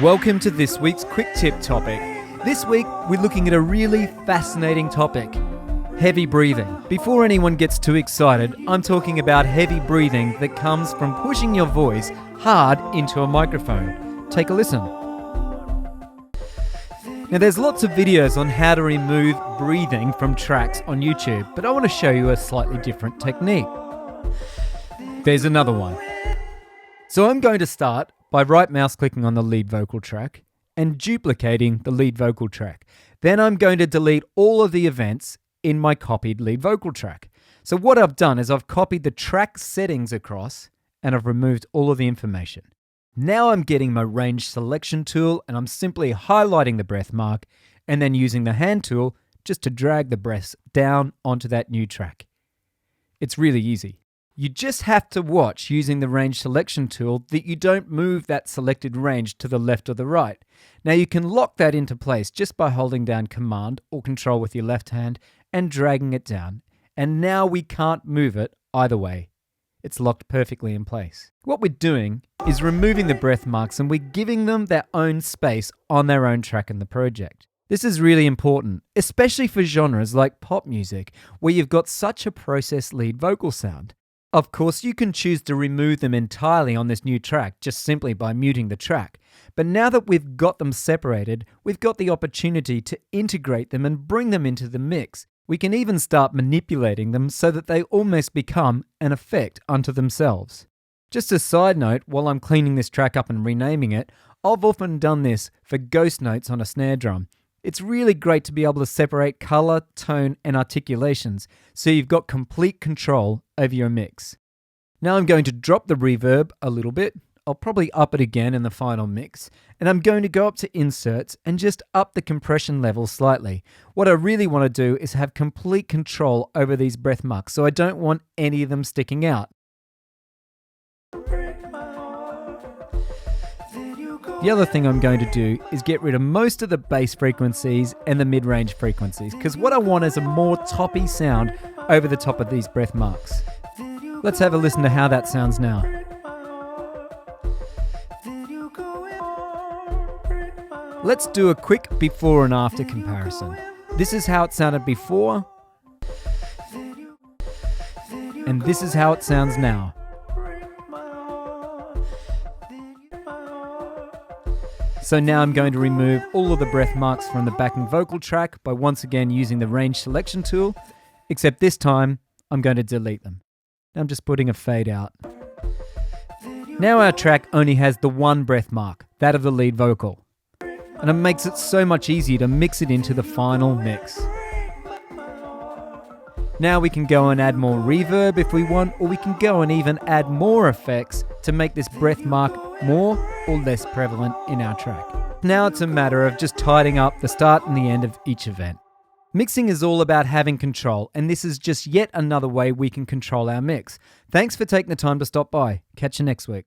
Welcome to this week's Quick Tip topic. This week, we're looking at a really fascinating topic, heavy breathing. Before anyone gets too excited, I'm talking about heavy breathing that comes from pushing your voice hard into a microphone. Take a listen. Now, there's lots of videos on how to remove breathing from tracks on YouTube, but I want to show you a slightly different technique. There's another one. So I'm going to start by right mouse clicking on the lead vocal track and duplicating the lead vocal track. Then I'm going to delete all of the events in my copied lead vocal track. So what I've done is I've copied the track settings across and I've removed all of the information. Now I'm getting my range selection tool and I'm simply highlighting the breath mark and then using the hand tool just to drag the breaths down onto that new track. It's really easy. You just have to watch using the range selection tool that you don't move that selected range to the left or the right. Now you can lock that into place just by holding down Command or Control with your left hand and dragging it down. And now we can't move it either way. It's locked perfectly in place. What we're doing is removing the breath marks and we're giving them their own space on their own track in the project. This is really important, especially for genres like pop music, where you've got such a processed lead vocal sound. Of course, you can choose to remove them entirely on this new track just simply by muting the track. But now that we've got them separated, we've got the opportunity to integrate them and bring them into the mix. We can even start manipulating them so that they almost become an effect unto themselves. Just a side note, while I'm cleaning this track up and renaming it, I've often done this for ghost notes on a snare drum. It's really great to be able to separate color, tone, and articulations, so you've got complete control over your mix. Now I'm going to drop the reverb a little bit. I'll probably up it again in the final mix. And I'm going to go up to inserts and just up the compression level slightly. What I really want to do is have complete control over these breath marks, so I don't want any of them sticking out. The other thing I'm going to do is get rid of most of the bass frequencies and the mid-range frequencies, because what I want is a more toppy sound over the top of these breath marks. Let's have a listen to how that sounds now. Let's do a quick before and after comparison. This is how it sounded before, and this is how it sounds now. So now I'm going to remove all of the breath marks from the backing vocal track by once again using the range selection tool, except this time I'm going to delete them. I'm just putting a fade out. Now our track only has the one breath mark, that of the lead vocal, and it makes it so much easier to mix it into the final mix. Now we can go and add more reverb if we want, or we can go and even add more effects to make this breath mark more or less prevalent in our track. Now it's a matter of just tidying up the start and the end of each event. Mixing is all about having control, and this is just yet another way we can control our mix. Thanks for taking the time to stop by. Catch you next week.